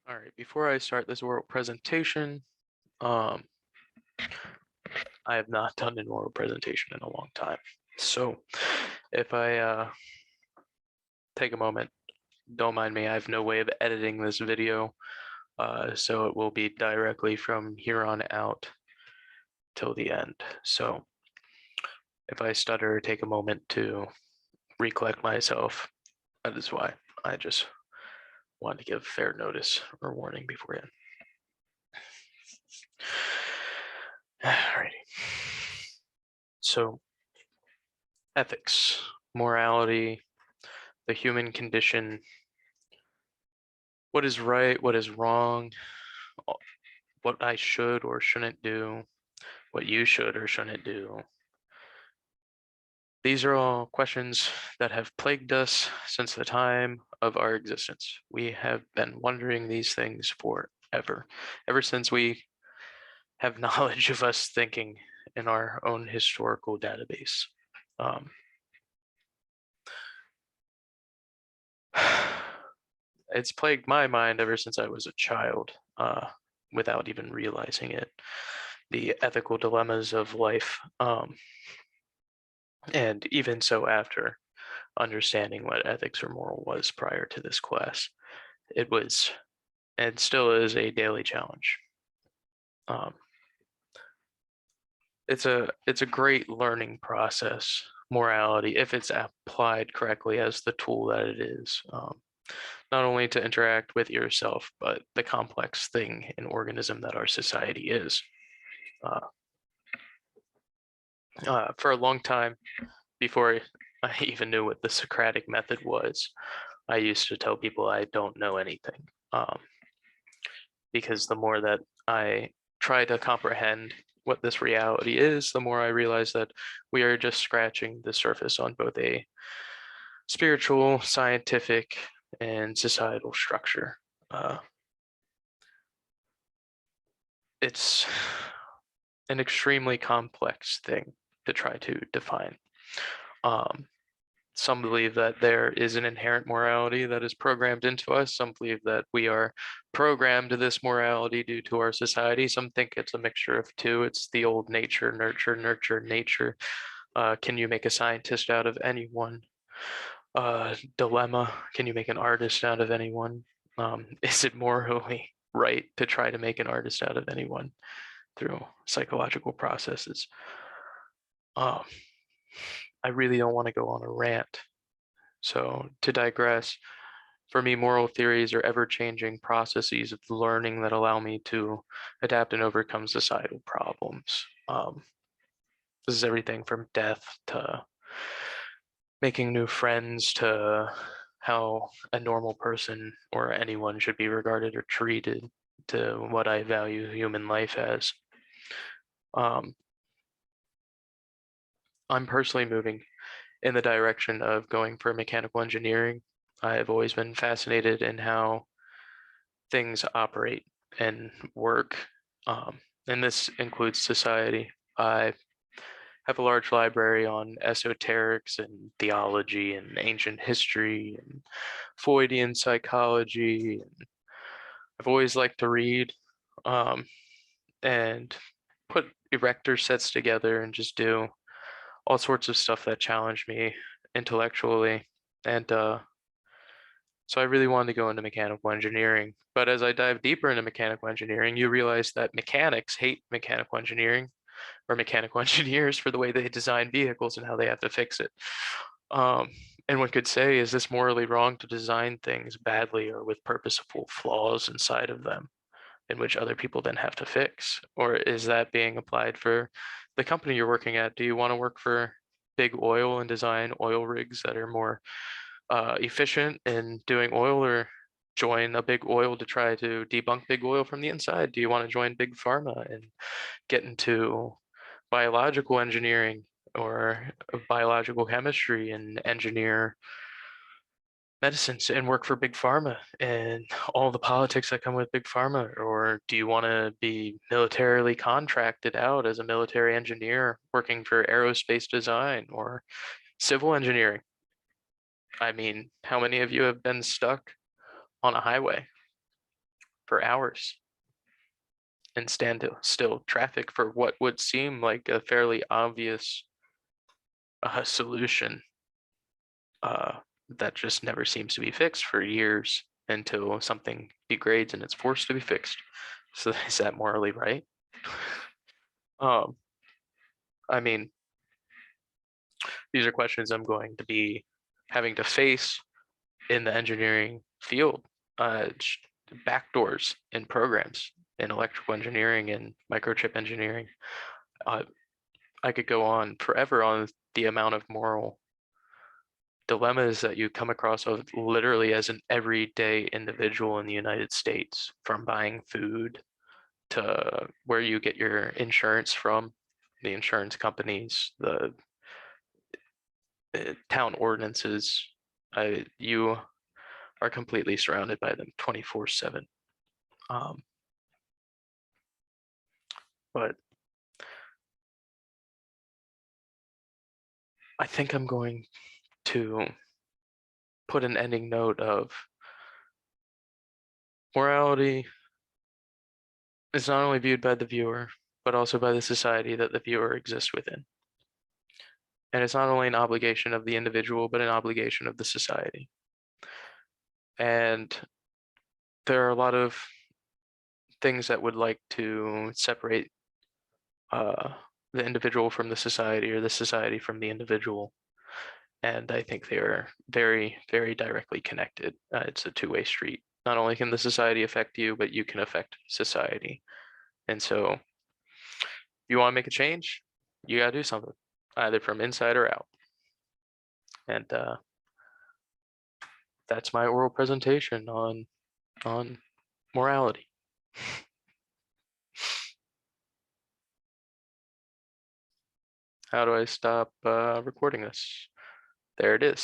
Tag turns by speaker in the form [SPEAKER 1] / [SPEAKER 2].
[SPEAKER 1] All right, before I start this oral presentation, um, I have not done an oral presentation in a long time. So if I take a moment, don't mind me, I have no way of editing this video, so it will be directly from here on out till the end. So if I stutter, take a moment to recollect myself. That is why I just wanted to give fair notice or warning beforehand. Alrighty. So ethics, morality, the human condition, what is right, what is wrong, what I should or shouldn't do, what you should or shouldn't do. These are all questions that have plagued us since the time of our existence. We have been wondering these things forever, ever since we have knowledge of us thinking in our own historical database. It's plagued my mind ever since I was a child, without even realizing it. The ethical dilemmas of life, and even so after understanding what ethics or moral was prior to this class, it was and still is a daily challenge. It's a great learning process, morality, if it's applied correctly as the tool that it is. Not only to interact with yourself, but the complex thing and organism that our society is. For a long time, before I even knew what the Socratic method was, I used to tell people I don't know anything, because the more that I try to comprehend what this reality is, the more I realize that we are just scratching the surface on both a spiritual, scientific, and societal structure. It's an extremely complex thing to try to define. Some believe that there is an inherent morality that is programmed into us. Some believe that we are programmed to this morality due to our society. Some think it's a mixture of two. It's the old nature, nurture, nurture, nature. Can you make a scientist out of anyone? Dilemma, can you make an artist out of anyone? Is it morally right to try to make an artist out of anyone through psychological processes? I really don't want to go on a rant. So to digress, for me, moral theories are ever-changing processes of learning that allow me to adapt and overcome societal problems. This is everything from death to making new friends to how a normal person or anyone should be regarded or treated to what I value human life as. I'm personally moving in the direction of going for mechanical engineering. I've always been fascinated in how things operate and work, and this includes society. I have a large library on esoterics and theology and ancient history and Freudian psychology. And I've always liked to read, and put erector sets together and just do all sorts of stuff that challenge me intellectually. And so I really wanted to go into mechanical engineering. But as I dive deeper into mechanical engineering, you realize that mechanics hate mechanical engineering or mechanical engineers for the way they design vehicles and how they have to fix it. Um, and one could say, is this morally wrong to design things badly or with purposeful flaws inside of them in which other people then have to fix? Or is that being applied for the company you're working at? Do you want to work for big oil and design oil rigs that are more efficient in doing oil, or join a big oil to try to debunk big oil from the inside? Do you want to join big pharma and get into biological engineering or biological chemistry and engineer medicines and work for big pharma and all the politics that come with big pharma? Or do you want to be militarily contracted out as a military engineer working for aerospace design or civil engineering? I mean, how many of you have been stuck on a highway? for hours and stand still traffic for what would seem like a fairly obvious solution uh, that just never seems to be fixed for years until something degrades and it's forced to be fixed. So is that morally right? Um, I mean, these are questions I'm going to be having to face in the engineering field. Uh, Backdoors in programs in electrical engineering and microchip engineering. Uh, I could go on forever on the amount of moral dilemmas that you come across of literally as an everyday individual in the United States, from buying food to where you get your insurance from, the insurance companies, the town ordinances. You are completely surrounded by them 24/7. Um, but I think I'm going to put an ending note of morality is not only viewed by the viewer, but also by the society that the viewer exists within. And it's not only an obligation of the individual, but an obligation of the society. And there are a lot of things that would like to separate uh, the individual from the society or the society from the individual. And I think they are very, very directly connected. It's a two-way street. Not only can the society affect you, but you can affect society. And so if you want to make a change, you got to do something, either from inside or out. And that's my oral presentation on morality. How do I stop recording this? There it is.